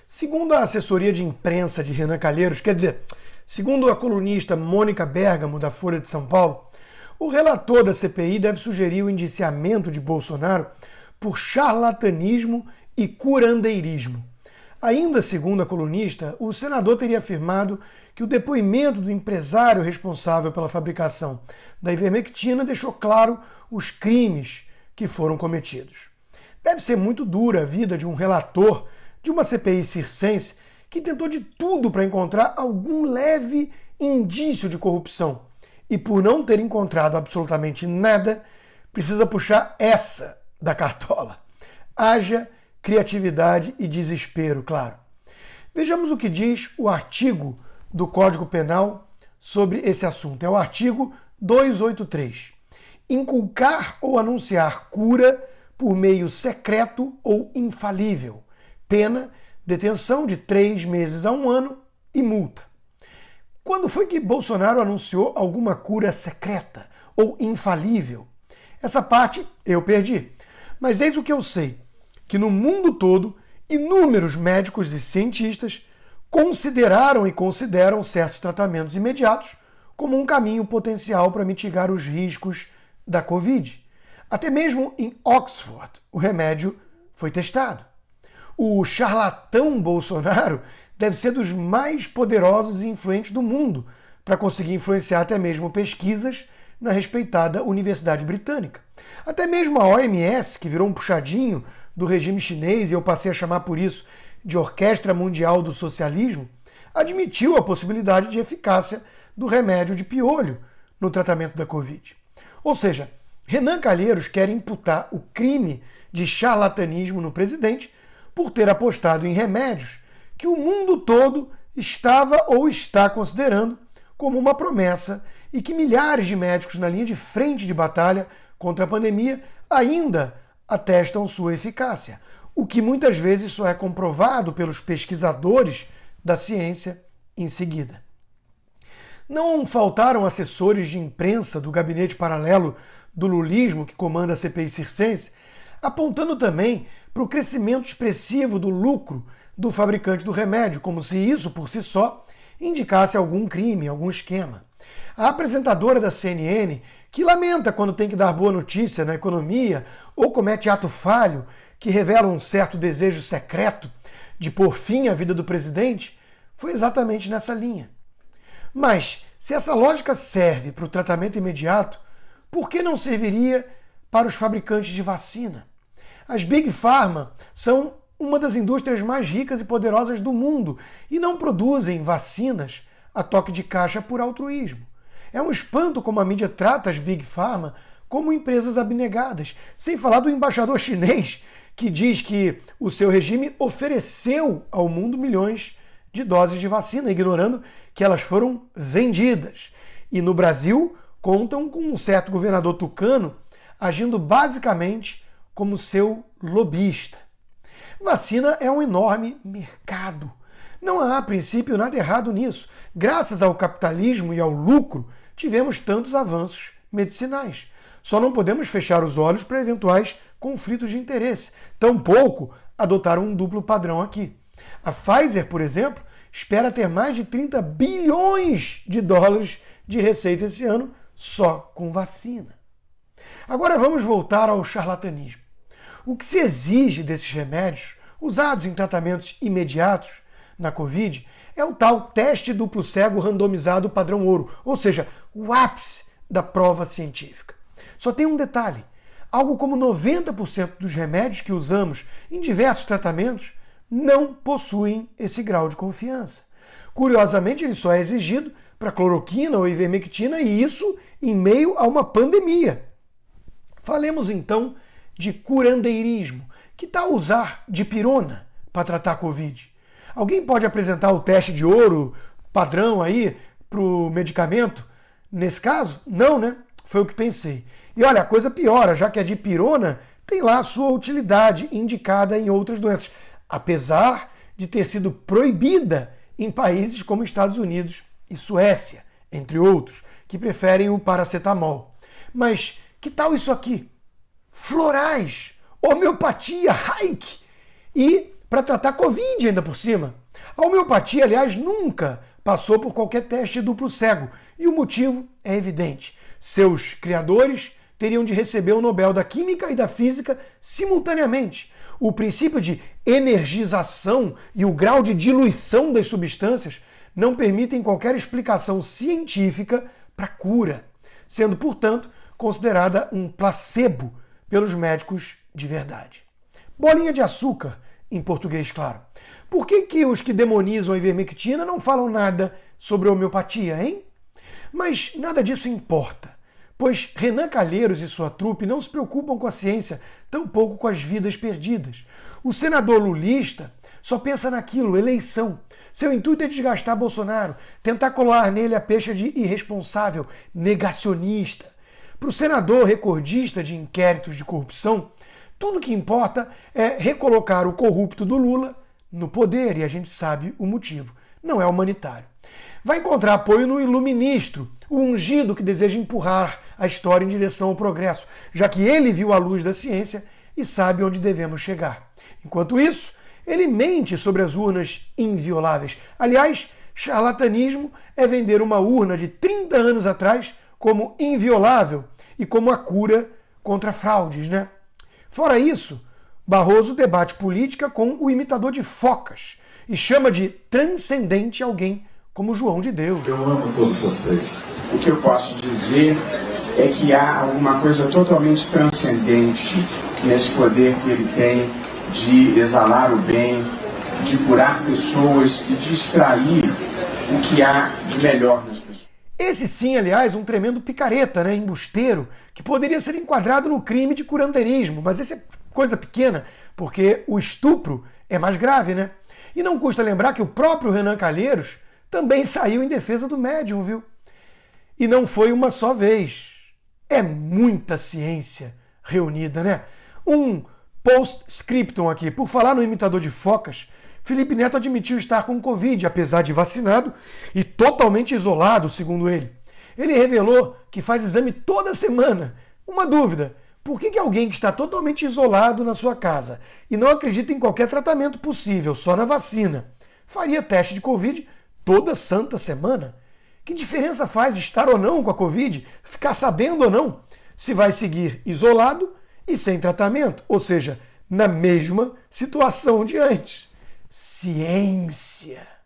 Segundo a assessoria de imprensa de Renan Calheiros, quer dizer, segundo a colunista Mônica Bergamo, da Folha de São Paulo, o relator da CPI deve sugerir o indiciamento de Bolsonaro por charlatanismo e curandeirismo. Ainda segundo a colunista, o senador teria afirmado que o depoimento do empresário responsável pela fabricação da ivermectina deixou claro os crimes que foram cometidos. Deve ser muito dura a vida de um relator de uma CPI circense que tentou de tudo para encontrar algum leve indício de corrupção e, por não ter encontrado absolutamente nada, precisa puxar essa da cartola. Haja criatividade e desespero, claro. Vejamos o que diz o artigo do Código Penal sobre esse assunto. É o artigo 283. Inculcar ou anunciar cura por meio secreto ou infalível. Pena, detenção de 3 meses a 1 ano e multa. Quando foi que Bolsonaro anunciou alguma cura secreta ou infalível? Essa parte eu perdi. Mas eis o que eu sei, que no mundo todo, inúmeros médicos e cientistas consideraram e consideram certos tratamentos imediatos como um caminho potencial para mitigar os riscos da Covid. Até mesmo em Oxford, o remédio foi testado. O charlatão Bolsonaro deve ser dos mais poderosos e influentes do mundo para conseguir influenciar até mesmo pesquisas na respeitada Universidade Britânica. Até mesmo a OMS, que virou um puxadinho do regime chinês, e eu passei a chamar por isso de Orquestra Mundial do Socialismo, admitiu a possibilidade de eficácia do remédio de piolho no tratamento da Covid. Ou seja, Renan Calheiros quer imputar o crime de charlatanismo no presidente por ter apostado em remédios que o mundo todo estava ou está considerando como uma promessa e que milhares de médicos na linha de frente de batalha contra a pandemia ainda atestam sua eficácia, o que muitas vezes só é comprovado pelos pesquisadores da ciência em seguida. Não faltaram assessores de imprensa do gabinete paralelo do lulismo que comanda a CPI circense, apontando também para o crescimento expressivo do lucro do fabricante do remédio, como se isso, por si só, indicasse algum crime, algum esquema. A apresentadora da CNN, que lamenta quando tem que dar boa notícia na economia ou comete ato falho que revela um certo desejo secreto de pôr fim à vida do presidente, foi exatamente nessa linha. Mas, se essa lógica serve para o tratamento imediato, por que não serviria para os fabricantes de vacina? As Big Pharma são uma das indústrias mais ricas e poderosas do mundo e não produzem vacinas a toque de caixa por altruísmo. É um espanto como a mídia trata as Big Pharma como empresas abnegadas, sem falar do embaixador chinês que diz que o seu regime ofereceu ao mundo milhões de doses de vacina, ignorando que elas foram vendidas. E no Brasil, contam com um certo governador tucano agindo basicamente como seu lobista. Vacina é um enorme mercado. Não há, a princípio, nada errado nisso. Graças ao capitalismo e ao lucro, tivemos tantos avanços medicinais. Só não podemos fechar os olhos para eventuais conflitos de interesse. Tampouco adotar um duplo padrão aqui. A Pfizer, por exemplo, espera ter mais de 30 bilhões de dólares de receita esse ano só com vacina. Agora vamos voltar ao charlatanismo. O que se exige desses remédios, usados em tratamentos imediatos na Covid, é o tal teste duplo cego randomizado padrão ouro, ou seja, o ápice da prova científica. Só tem um detalhe: algo como 90% dos remédios que usamos em diversos tratamentos não possuem esse grau de confiança. Curiosamente, ele só é exigido para cloroquina ou ivermectina, e isso em meio a uma pandemia. Falemos então de curandeirismo. Que tal usar dipirona para tratar a Covid? Alguém pode apresentar o teste de ouro padrão aí para o medicamento? Nesse caso, não, né? Foi o que pensei. E olha, a coisa piora, já que a dipirona tem lá a sua utilidade indicada em outras doenças, apesar de ter sido proibida em países como Estados Unidos e Suécia, entre outros, que preferem o paracetamol. Mas que tal isso aqui? Florais, homeopatia, reiki e para tratar Covid ainda por cima. A homeopatia, aliás, nunca passou por qualquer teste duplo cego, e o motivo é evidente. Seus criadores teriam de receber o Nobel da Química e da Física simultaneamente. O princípio de energização e o grau de diluição das substâncias não permitem qualquer explicação científica para a cura, sendo, portanto, considerada um placebo pelos médicos de verdade. Bolinha de açúcar, em português claro. Por que os que demonizam a ivermectina não falam nada sobre a homeopatia, hein? Mas nada disso importa, pois Renan Calheiros e sua trupe não se preocupam com a ciência, tampouco com as vidas perdidas. O senador lulista só pensa naquilo, eleição. Seu intuito é desgastar Bolsonaro, tentar colar nele a pecha de irresponsável, negacionista. Para o senador recordista de inquéritos de corrupção, tudo que importa é recolocar o corrupto do Lula no poder, e a gente sabe o motivo. Não é humanitário. Vai encontrar apoio no iluministro, o ungido que deseja empurrar a história em direção ao progresso, já que ele viu a luz da ciência e sabe onde devemos chegar. Enquanto isso, ele mente sobre as urnas invioláveis. Aliás, charlatanismo é vender uma urna de 30 anos atrás como inviolável e como a cura contra fraudes, né? Fora isso, Barroso debate política com o imitador de focas e chama de transcendente alguém como João de Deus. Eu amo todos vocês. O que eu posso dizer é que há alguma coisa totalmente transcendente nesse poder que ele tem de exalar o bem, de curar pessoas e de extrair o que há de melhor nas pessoas. Esse sim, aliás, um tremendo picareta, né, embusteiro, que poderia ser enquadrado no crime de curanderismo, mas esse é coisa pequena, porque o estupro é mais grave, né? E não custa lembrar que o próprio Renan Calheiros também saiu em defesa do médium, viu? E não foi uma só vez. É muita ciência reunida, né? Um post-scriptum aqui. Por falar no imitador de focas, Felipe Neto admitiu estar com Covid, apesar de vacinado e totalmente isolado, segundo ele. Ele revelou que faz exame toda semana. Uma dúvida: por que alguém que está totalmente isolado na sua casa e não acredita em qualquer tratamento possível, só na vacina, faria teste de Covid toda santa semana? Que diferença faz estar ou não com a Covid, ficar sabendo ou não, se vai seguir isolado e sem tratamento, ou seja, na mesma situação de antes? Ciência!